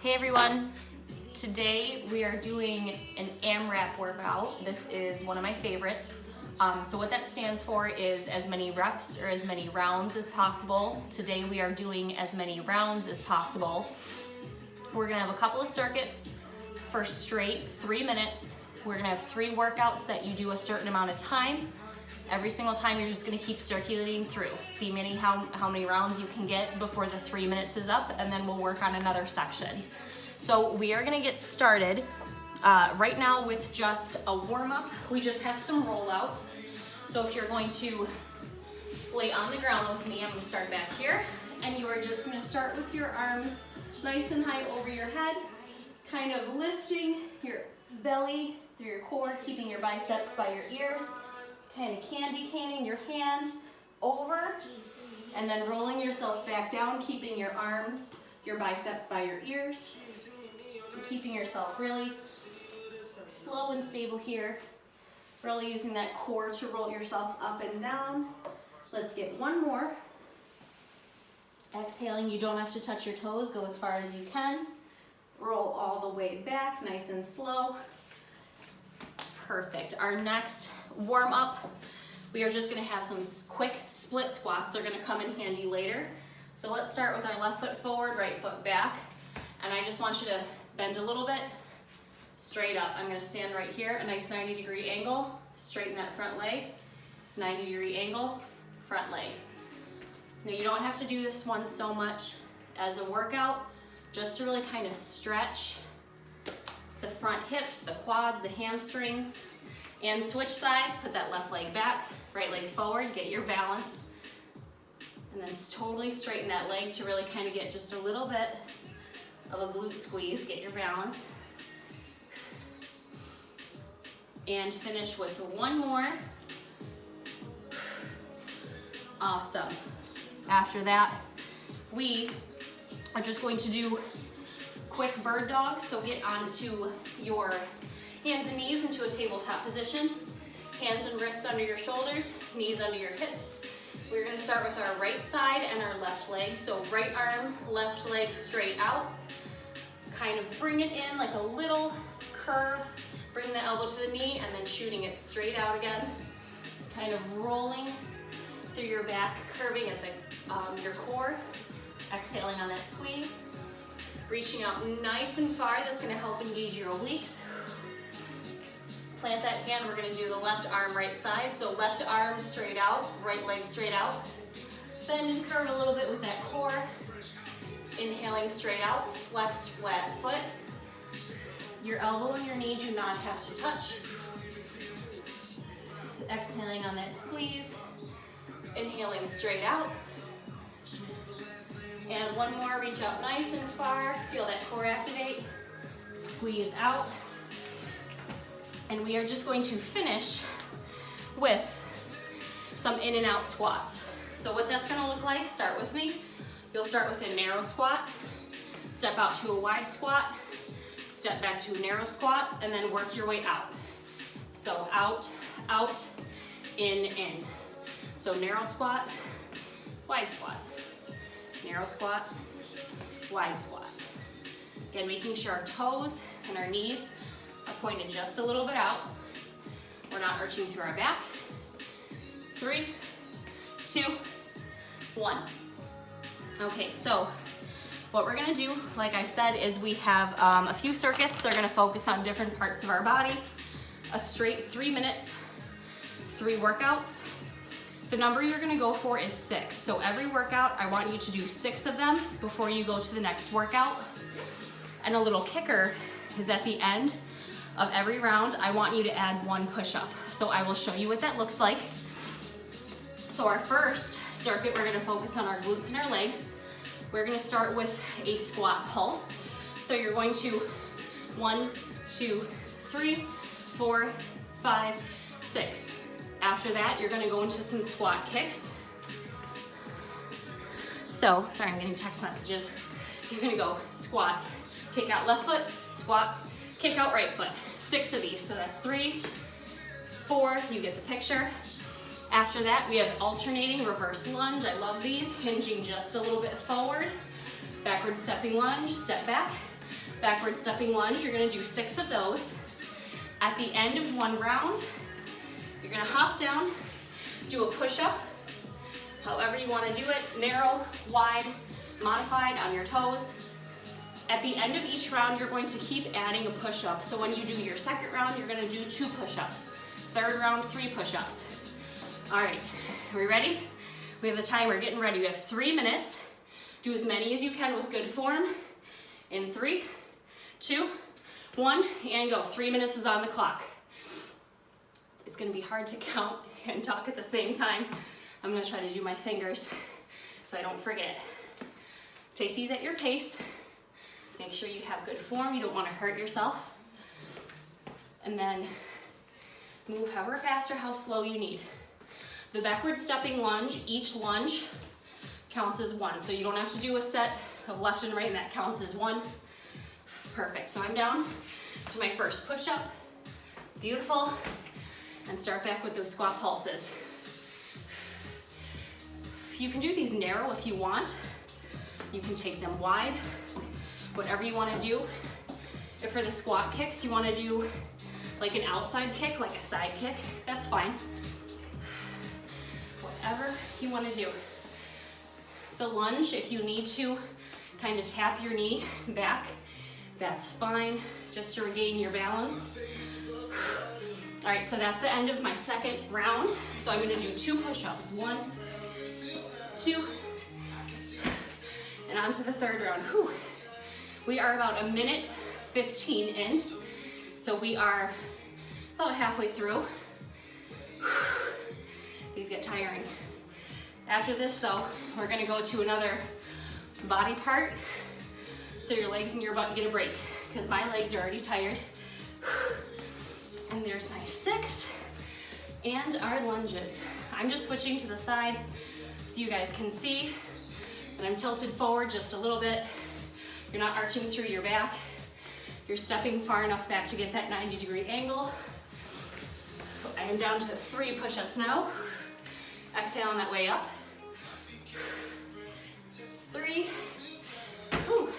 Hey everyone, today we are doing an AMRAP workout. This is one of my favorites. So what that stands for is as many reps or as many rounds as possible. Today we are doing as many rounds as possible. We're gonna have a couple of circuits for straight 3 minutes. We're gonna have 3 workouts that you do a certain amount of time. Every single time you're just gonna keep circulating through. See how many rounds you can get before the 3 minutes is up, and then we'll work on another section. So we are gonna get started right now with just a warm-up. We just have some rollouts. So if you're going to lay on the ground with me, I'm gonna start back here, and you are just gonna start with your arms nice and high over your head, kind of lifting your belly through your core, keeping your biceps by your ears, kind of candy caning your hand over, and then rolling yourself back down, keeping your arms, your biceps by your ears, keeping yourself really slow and stable here, really using that core to roll yourself up and down. Let's get one more. Exhaling, you don't have to touch your toes, go as far as you can. Roll all the way back, nice and slow. Perfect. Our next warm up, we are just gonna have some quick split squats. They're gonna come in handy later. So let's start with our left foot forward, right foot back. And I just want you to bend a little bit, straight up. I'm gonna stand right here, a nice 90-degree angle, straighten that front leg, 90-degree angle, front leg. Now you don't have to do this one so much as a workout, just to really kind of stretch the front hips, the quads, the hamstrings, and switch sides. Put that left leg back, right leg forward, get your balance, and then totally straighten that leg to really kind of get just a little bit of a glute squeeze, get your balance. And finish with one more. Awesome. After that, we are just going to do quick bird dogs. So get onto your hands and knees into a tabletop position. Hands and wrists under your shoulders, knees under your hips. We're gonna start with our right side and our left leg. So right arm, left leg straight out. Kind of bring it in like a little curve. Bring the elbow to the knee and then shooting it straight out again. Kind of rolling through your back, curving at your core. Exhaling on that squeeze. Reaching out nice and far, that's gonna help engage your obliques. Plant that hand, we're gonna do the left arm, right side. So left arm straight out, right leg straight out. Bend and curve a little bit with that core. Inhaling straight out, flexed flat foot. Your elbow and your knee do not have to touch. Exhaling on that squeeze. Inhaling straight out. And one more, reach out nice and far. Feel that core activate. Squeeze out. And we are just going to finish with some in and out squats. So what that's gonna look like, start with me. You'll start with a narrow squat, step out to a wide squat, step back to a narrow squat, and then work your way out. So out, out, in. So narrow squat, wide squat. Narrow squat, wide squat. Again, making sure our toes and our knees are pointed just a little bit out. We're not arching through our back. 3, 2, 1. Okay, so what we're gonna do, like I said, is we have a few circuits. They're gonna focus on different parts of our body. A straight 3 minutes, 3 workouts. The number you're gonna go for is 6. So every workout, I want you to do 6 of them before you go to the next workout. And a little kicker is at the end of every round, I want you to add 1 push-up. So I will show you what that looks like. So our first circuit, we're gonna focus on our glutes and our legs. We're gonna start with a squat pulse. So you're going to 1, 2, 3, 4, 5, 6. After that, you're gonna go into some squat kicks. So, sorry, I'm getting text messages. You're gonna go squat, kick out left foot, squat, kick out right foot. 6 of these, so that's 3, 4, you get the picture. After that, we have alternating reverse lunge. I love these, hinging just a little bit forward, backward stepping lunge, step back, Backward stepping lunge, you're gonna do 6 of those. At the end of one round, you're gonna hop down, do a push-up, however you wanna do it, narrow, wide, modified, on your toes. At the end of each round, you're going to keep adding a push-up. So when you do your second round, you're gonna do 2 push-ups. Third round, 3 push-ups. All right, are we ready? We have the timer getting ready. We have 3 minutes. Do as many as you can with good form. In 3, 2, 1, and go. 3 minutes is on the clock. It's gonna be hard to count and talk at the same time. I'm gonna try to do my fingers so I don't forget. Take these at your pace. Make sure you have good form. You don't wanna hurt yourself. And then move however fast or how slow you need. The backward stepping lunge, each lunge counts as 1. So you don't have to do a set of left and right, and that counts as 1. Perfect. So I'm down to my first push-up. Beautiful. And start back with those squat pulses. You can do these narrow if you want. You can take them wide, whatever you want to do. If for the squat kicks, you want to do like an outside kick, like a side kick, that's fine. Whatever you want to do. The lunge, if you need to kind of tap your knee back, that's fine, just to regain your balance. All right, so that's the end of my second round. So I'm gonna do 2 push-ups. 1, 2, and on to the third round. Whew. We are about 1:15 in, so we are about halfway through. These get tiring. After this though, we're gonna go to another body part, so your legs and your butt get a break, because my legs are already tired. And there's my 6, and our lunges. I'm just switching to the side so you guys can see that I'm tilted forward just a little bit. You're not arching through your back. You're stepping far enough back to get that 90-degree angle. I am down to 3 push-ups now. Exhale on that way up. 3. Whew.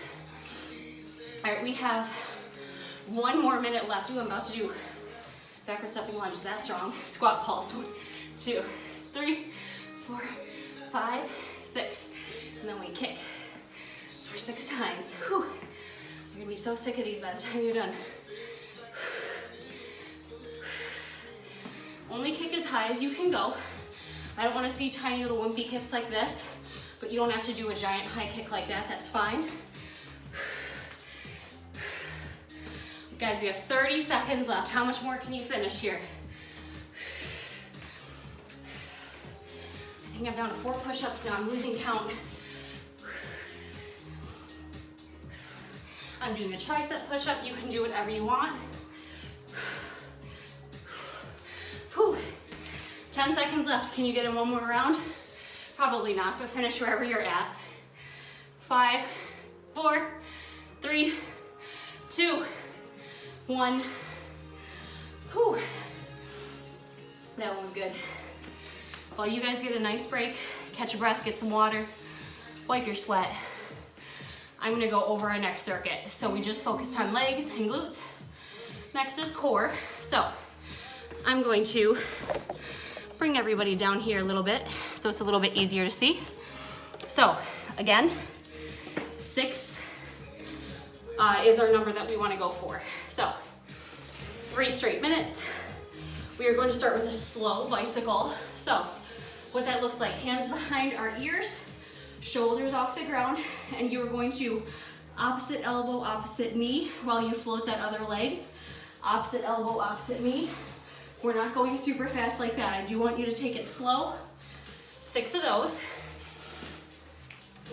All right, we have 1 more minute left. Ooh, I'm about to do backward stepping lunge. That's wrong. Squat pulse. 1, 2, 3, 4, 5, 6. And then we kick for 6 times. Whew. You're gonna be so sick of these by the time you're done. Only kick as high as you can go. I don't want to see tiny little wimpy kicks like this, but you don't have to do a giant high kick like that. That's fine. Guys, we have 30 seconds left. How much more can you finish here? I think I'm down to 4 push-ups now. I'm losing count. I'm doing a tricep push-up. You can do whatever you want. Whew. 10 seconds left. Can you get in 1 more round? Probably not, but finish wherever you're at. 5, 4, 3, 2, 1. Whew. That one was good. While you guys get a nice break, catch a breath, get some water, wipe your sweat, I'm gonna go over our next circuit. So we just focused on legs and glutes. Next is core. So I'm going to bring everybody down here a little bit so it's a little bit easier to see. So again, 6 is our number that we want to go for. So 3 straight minutes. We are going to start with a slow bicycle. So what that looks like, hands behind our ears, shoulders off the ground, and you are going to opposite elbow, opposite knee while you float that other leg. Opposite elbow, opposite knee. We're not going super fast like that. I do want you to take it slow. 6 of those.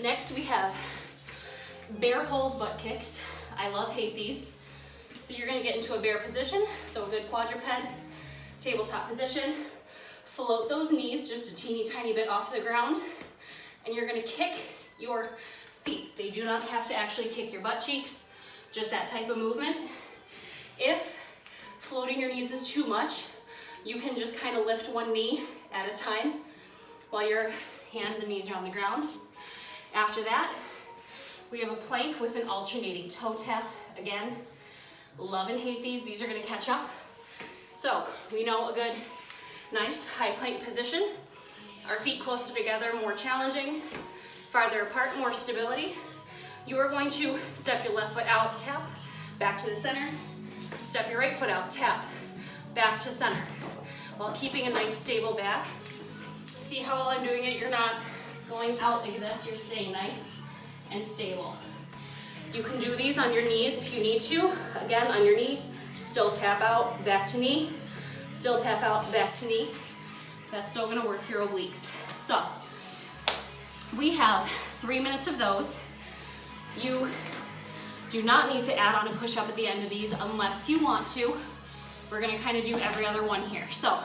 Next we have bear hold butt kicks. I hate these. So you're gonna get into a bear position, so a good quadruped, tabletop position. Float those knees just a teeny tiny bit off the ground, and you're gonna kick your feet. They do not have to actually kick your butt cheeks, just that type of movement. If floating your knees is too much, you can just kind of lift 1 knee at a time while your hands and knees are on the ground. After that, We have a plank with an alternating toe tap. Again, love and hate these. These are gonna catch up. So we know a good, nice high plank position. Our feet closer together, more challenging. Farther apart, more stability. You are going to step your left foot out, tap, back to the center. Step your right foot out, tap, back to center. While keeping a nice stable back. See how while I'm doing it, you're not going out like this, you're staying nice and stable. You can do these on your knees if you need to. Again, on your knee, still tap out, back to knee, still tap out, back to knee. That's still gonna work your obliques. So, we have 3 minutes of those. You do not need to add on a push-up at the end of these unless you want to. We're gonna kind of do every other one here. So,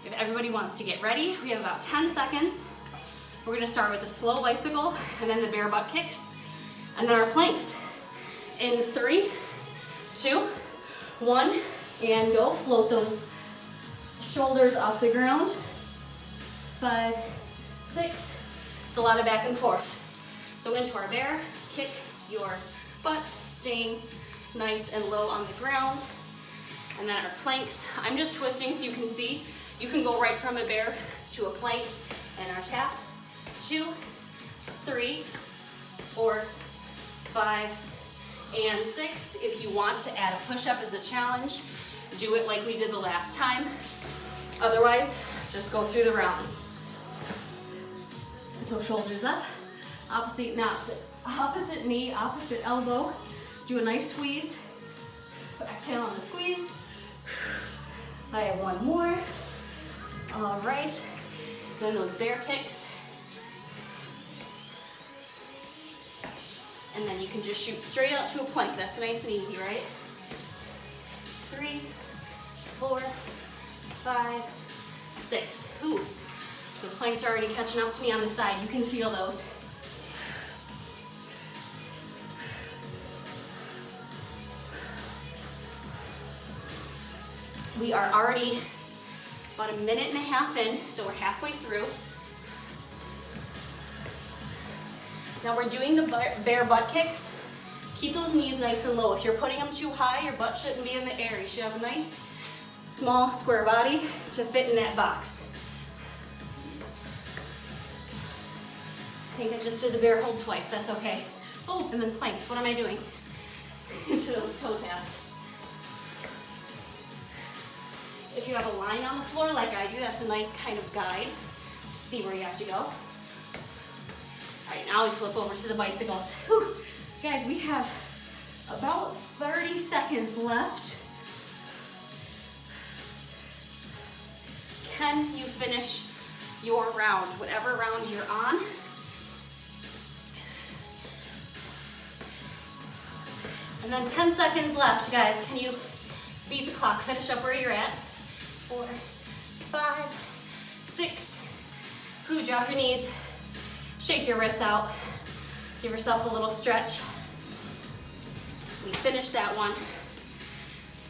if everybody wants to get ready, we have about 10 seconds. We're gonna start with the slow bicycle and then the bare butt kicks and then our planks. In 3, 2, 1, and go. Float those shoulders off the ground. 5, 6. It's a lot of back and forth. So into our bear, kick your butt, staying nice and low on the ground. And then our planks. I'm just twisting so you can see. You can go right from a bear to a plank and our tap. 2, 3, 4, 5, and 6. If you want to add a push-up as a challenge, do it like we did the last time. Otherwise, just go through the rounds. So shoulders up, opposite knee, opposite elbow. Do a nice squeeze. Exhale on the squeeze. I have one more. All right. Then those bear kicks. And then you can just shoot straight out to a plank. That's nice and easy, right? 3, 4, 5, 6. Ooh, those planks are already catching up to me on the side. You can feel those. We are already about 1.5 minutes in, so we're halfway through. Now we're doing the bear butt kicks. Keep those knees nice and low. If you're putting them too high, your butt shouldn't be in the air. You should have a nice, small, square body to fit in that box. I think I just did the bear hold twice. That's okay. Oh, and then planks. What am I doing? Into those toe taps. If you have a line on the floor like I do, that's a nice kind of guide to see where you have to go. All right, now we flip over to the bicycles. Whew. Guys, we have about 30 seconds left. Can you finish your round, whatever round you're on? And then 10 seconds left, guys. Can you beat the clock? Finish up where you're at. 4, 5, 6. Ooh, drop your knees. Shake your wrists out. Give yourself a little stretch. We finished that one.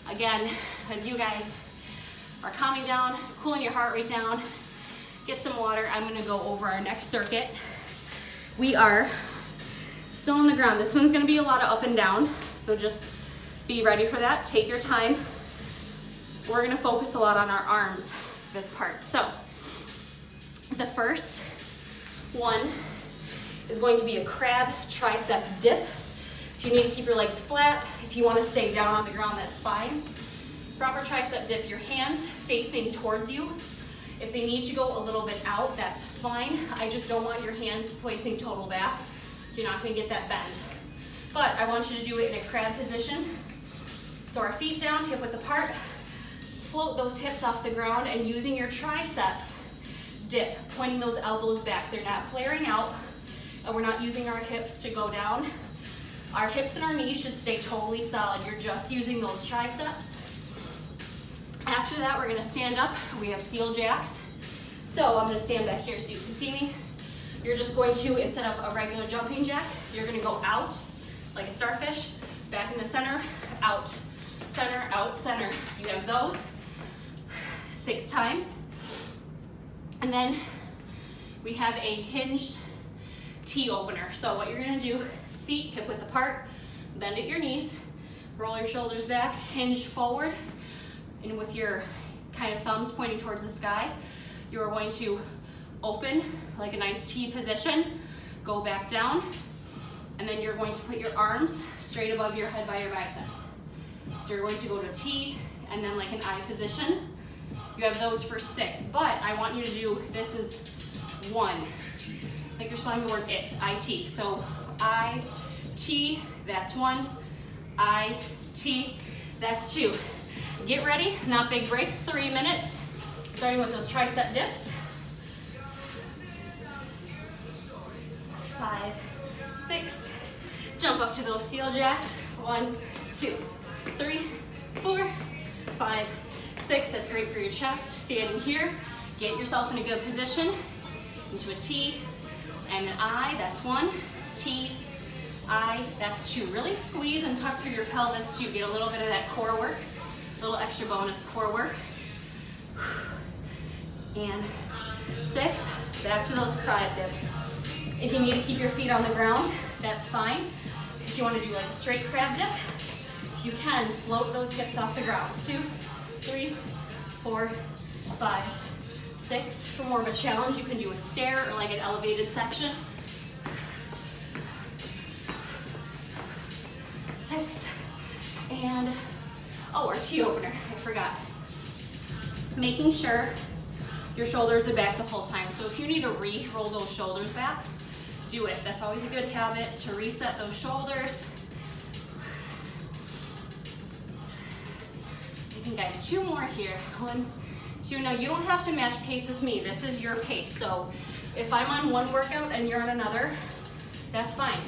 Again, as you guys are calming down, cooling your heart rate down, get some water. I'm gonna go over our next circuit. We are still on the ground. This one's gonna be a lot of up and down, so just be ready for that. Take your time. We're gonna focus a lot on our arms this part. So, the first one is going to be a crab tricep dip. If you need to keep your legs flat, if you want to stay down on the ground, that's fine. Proper tricep dip, your hands facing towards you. If they need to go a little bit out, that's fine. I just don't want your hands facing total back. You're not going to get that bend. But I want you to do it in a crab position. So our feet down, hip width apart. Float those hips off the ground and using your triceps, dip, pointing those elbows back. They're not flaring out, and we're not using our hips to go down. Our hips and our knees should stay totally solid. You're just using those triceps. After that, we're gonna stand up. We have seal jacks. So I'm gonna stand back here so you can see me. You're just going to, instead of a regular jumping jack, you're gonna go out like a starfish, back in the center, out, center. You have those 6 times. And then we have a hinged T opener. So what you're gonna do, feet hip width apart, bend at your knees, roll your shoulders back, hinge forward, and with your kind of thumbs pointing towards the sky, you are going to open like a nice T position, go back down, and then you're going to put your arms straight above your head by your biceps. So you're going to go to T and then like an I position. You have those for 6, but I want you to do, this is 1. Like you're spelling the word it, I-T. So I-T, that's 1. I-T, that's 2. Get ready, not big break, 3 minutes, starting with those tricep dips. 5, 6, jump up to those seal jacks. 1, 2, 3, 4, 5, 6. That's great for your chest. Standing here, get yourself in a good position. Into a T and an I, that's 1. T, I, that's 2. Really squeeze and tuck through your pelvis to get a little bit of that core work, a little extra bonus core work. And 6, back to those cryo dips. If you need to keep your feet on the ground, that's fine. If you want to do like a straight crab dip, if you can, float those hips off the ground. 2, 3, 4, 5, 6. For more of a challenge, you can do a stair or like an elevated section. 6, and, oh, our T opener, I forgot. Making sure your shoulders are back the whole time. So if you need to roll those shoulders back, do it. That's always a good habit to reset those shoulders. I think I have 2 more here. 1, 2. Now you don't have to match pace with me. This is your pace. So if I'm on one workout and you're on another, that's fine.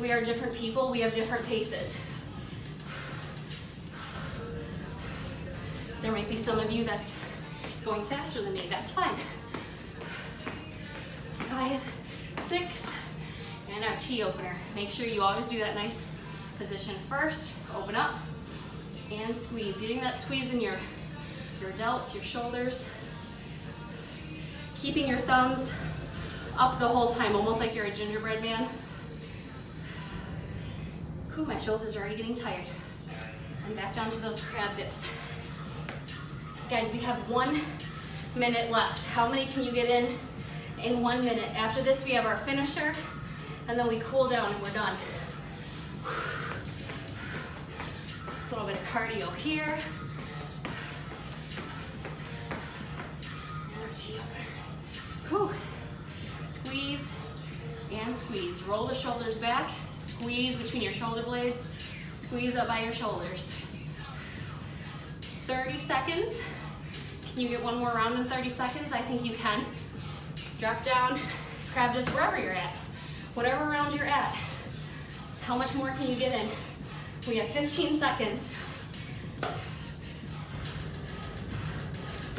We are different people. We have different paces. There might be some of you that's going faster than me. That's fine. 5, 6, and our T opener. Make sure you always do that nice position first. Open up and squeeze. Getting that squeeze in your delts, your shoulders. Keeping your thumbs up the whole time, almost like you're a gingerbread man. Whew, my shoulders are already getting tired. And back down to those crab dips. Guys, we have 1 minute left. How many can you get in 1 minute? After this, we have our finisher, and then we cool down and we're done. A little bit of cardio here. Whew. Squeeze and squeeze. Roll the shoulders back, squeeze between your shoulder blades, squeeze up by your shoulders. 30 seconds. Can you get one more round in 30 seconds? I think you can. Drop down, crab this wherever you're at. Whatever round you're at. How much more can you get in? We have 15 seconds.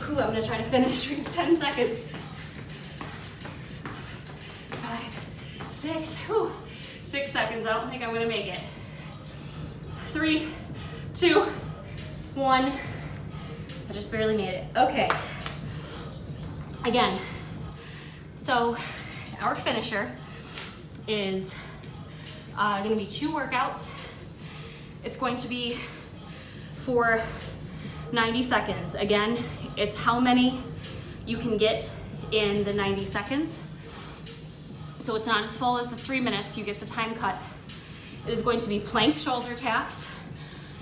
Ooh, I'm gonna try to finish. We have 10 seconds. 5, 6, whew. 6 seconds. I don't think I'm gonna make it. 3, 2, 1. I just barely made it. Okay. Again, so our finisher is gonna be 2 workouts. It's going to be for 90 seconds. Again, it's how many you can get in the 90 seconds. So it's not as full as the 3 minutes, you get the time cut. It is going to be plank shoulder taps.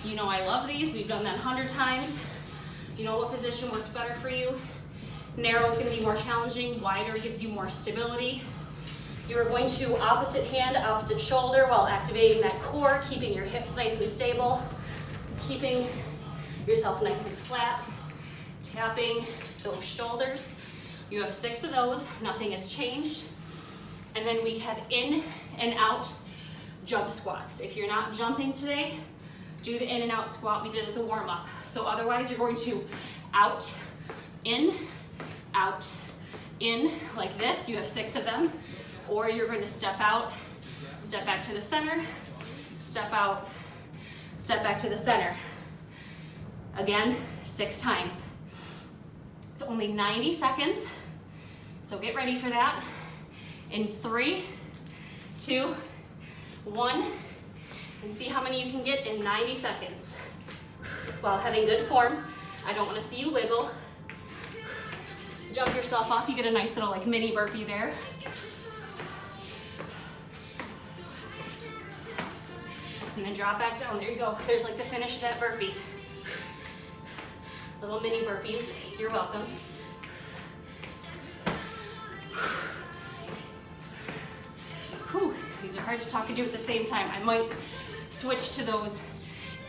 You know I love these, we've done that 100 times. You know what position works better for you. Narrow is gonna be more challenging, wider gives you more stability. You are going to opposite hand, opposite shoulder while activating that core, keeping your hips nice and stable, keeping yourself nice and flat, tapping those shoulders. You have 6 of those, nothing has changed. And then we have in and out jump squats. If you're not jumping today, do the in and out squat we did at the warm up. So otherwise you're going to out, in, like this. You have 6 of them. Or you're going to step out, step back to the center, step out, step back to the center. Again, 6 times. It's only 90 seconds, so get ready for that. In 3, 2, 1, and see how many you can get in 90 seconds. While having good form, I don't want to see you wiggle. Jump yourself up, you get a nice little like mini burpee there. And then drop back down, there you go. There's like the finish that burpee. Little mini burpees, you're welcome. Whew, these are hard to talk and do at the same time. I might switch to those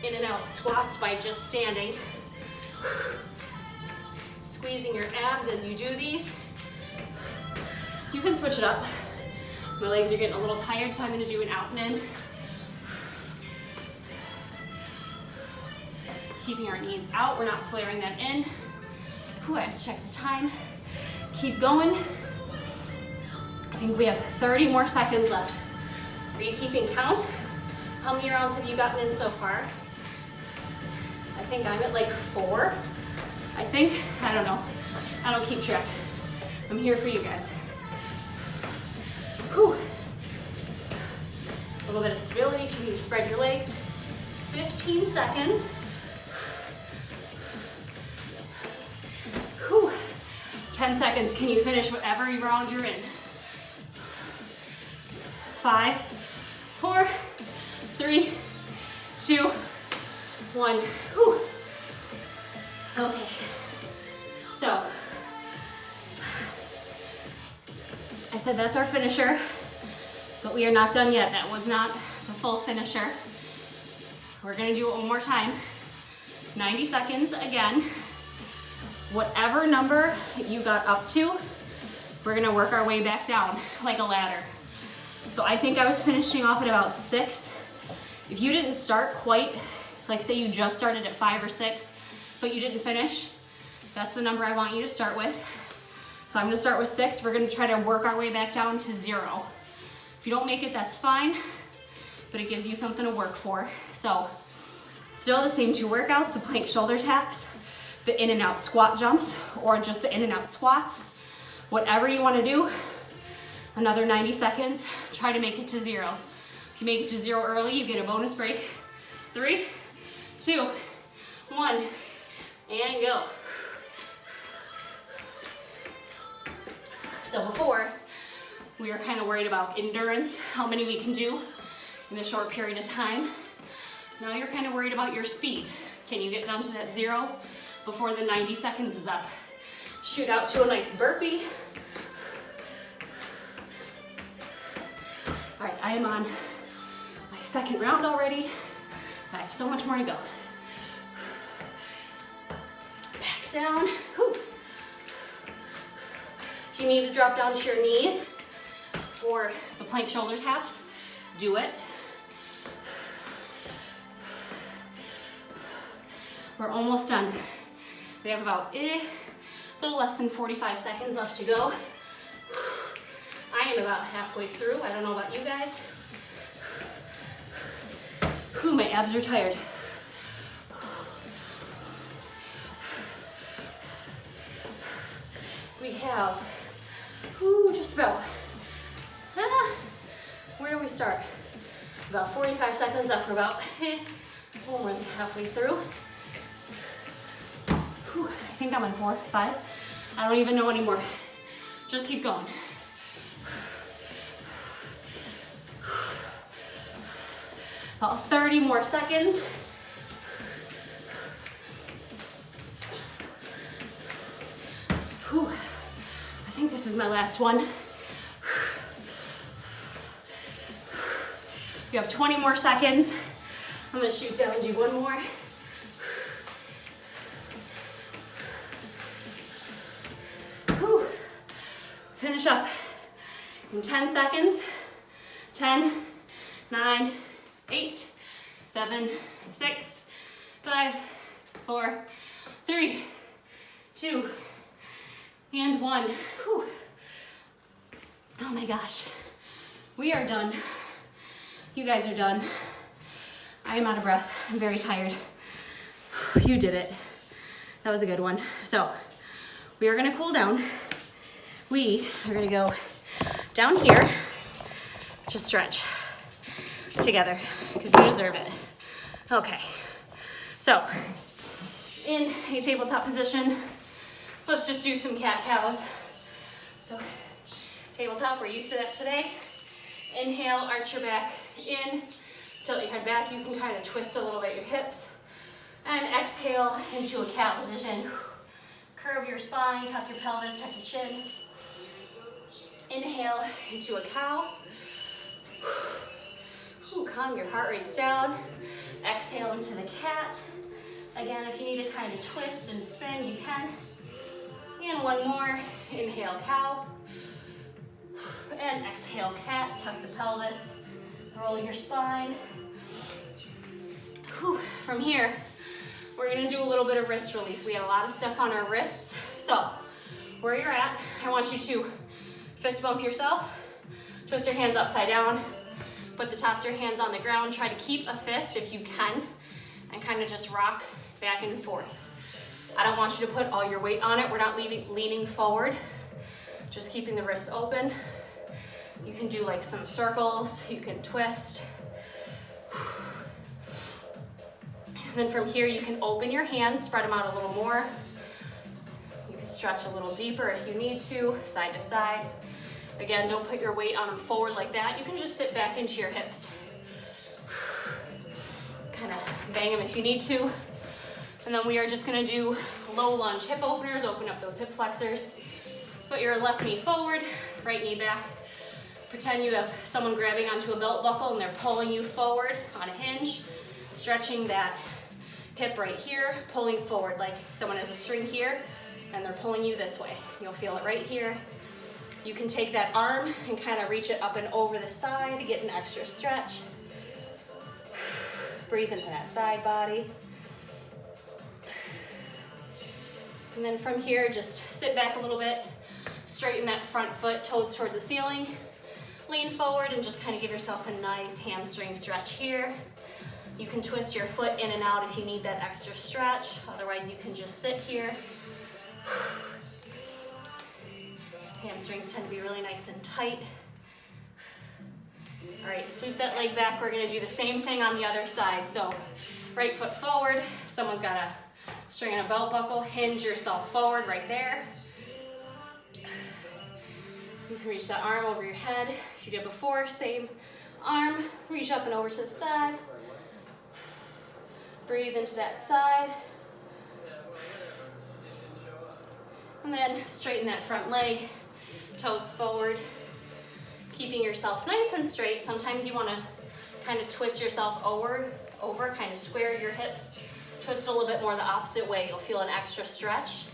in and out squats by just standing. Squeezing your abs as you do these. You can switch it up. My legs are getting a little tired, so I'm gonna do an out and in. Keeping our knees out, we're not flaring them in. Whew, I have to check the time. Keep going. I think we have 30 more seconds left. Are you keeping count? How many rounds have you gotten in so far? I think I'm at like 4. I think, I don't know. I don't keep track. I'm here for you guys. Whew. A little bit of stability if you need to spread your legs. 15 seconds. Whew. 10 seconds. Can you finish whatever round you're in? 5, 4, 3, 2, 1. Whew. Okay. So, I said that's our finisher, but we are not done yet. That was not the full finisher. We're gonna do it one more time. 90 seconds again. Whatever number you got up to, we're gonna work our way back down like a ladder. So I think I was finishing off at about 6. If you didn't start quite, like say you just started at 5 or 6, but you didn't finish, that's the number I want you to start with. So I'm gonna start with 6. We're gonna try to work our way back down to 0. If you don't make it, that's fine, but it gives you something to work for. So still the same 2 workouts, the plank shoulder taps, the in and out squat jumps, or just the in and out squats. Whatever you wanna do, another 90 seconds, try to make it to 0. If you make it to 0 early, you get a bonus break. 3, 2, 1, and go. So before, we were kind of worried about endurance, how many we can do in a short period of time. Now you're kind of worried about your speed. Can you get down to that 0 before the 90 seconds is up? Shoot out to a nice burpee. All right, I am on my 2nd round already. I have so much more to go. Back down. Whew. If you need to drop down to your knees for the plank shoulder taps, do it. We're almost done. We have about a little less than 45 seconds left to go. I am about halfway through. I don't know about you guys. Whew, my abs are tired. We have, just about, where do we start? About 45 seconds left. We're about more than halfway through. Whew, I think I'm on 4, 5. I don't even know anymore. Just keep going. About 30 more seconds. Whew. I think this is my last one. You have 20 more seconds. I'm gonna shoot down and do one more. Whew. Finish up in 10 seconds. 10, 9, 8, 7, 6, 5, 4, 3, 2, and 1. Whew. Oh my gosh. We are done. You guys are done. I am out of breath. I'm very tired. You did it. That was a good one. So we are gonna cool down. We are gonna go down here to stretch. together because you deserve it. Okay, so in a tabletop position, let's just do some cat-cows. So tabletop, we're used to that today. Inhale, arch your back in, tilt your head back. You can kind of twist a little bit your hips. And exhale into a cat position. Curve your spine, tuck your pelvis, tuck your chin. Inhale into a cow. Calm your heart rates down. Exhale into the cat. Again, if you need to kind of twist and spin, you can. And one more. Inhale, cow. And exhale, cat. Tuck the pelvis. Roll your spine. From here, we're gonna do a little bit of wrist relief. We have a lot of stuff on our wrists. So, where you're at, I want you to fist bump yourself. Twist your hands upside down. Put the tops of your hands on the ground. Try to keep a fist if you can. And kind of just rock back and forth. I don't want you to put all your weight on it. We're not leaning forward. Just keeping the wrists open. You can do like some circles. You can twist. And then from here, you can open your hands, spread them out a little more. You can stretch a little deeper if you need to, side to side. Again, don't put your weight on them forward like that. You can just sit back into your hips. Kind of bang them if you need to. And then we are just gonna do low lunge hip openers. Open up those hip flexors. Just put your left knee forward, right knee back. Pretend you have someone grabbing onto a belt buckle and they're pulling you forward on a hinge. Stretching that hip right here, pulling forward like someone has a string here and they're pulling you this way. You'll feel it right here. You can take that arm and kind of reach it up and over the side to get an extra stretch. Breathe into that side body. And then from here, just sit back a little bit, straighten that front foot, toes toward the ceiling, lean forward and just kind of give yourself a nice hamstring stretch here. You can twist your foot in and out if you need that extra stretch. Otherwise, you can just sit here. Hamstrings tend to be really nice and tight. All right, sweep that leg back. We're gonna do the same thing on the other side. So right foot forward. Someone's got a string and a belt buckle. Hinge yourself forward right there. You can reach that arm over your head. If you did before, same arm. Reach up and over to the side. Breathe into that side. And then straighten that front leg, toes forward, keeping yourself nice and straight. Sometimes you want to kind of twist yourself over, kind of square your hips. Twist a little bit more the opposite way. You'll feel an extra stretch.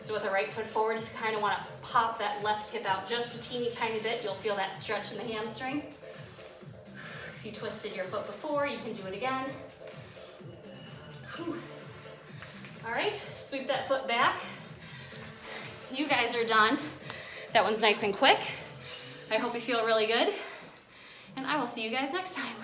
So with the right foot forward, if you kind of want to pop that left hip out just a teeny tiny bit, you'll feel that stretch in the hamstring. If you twisted your foot before, you can do it again. All right, sweep that foot back. You guys are done. That one's nice and quick. I hope you feel really good. And I will see you guys next time.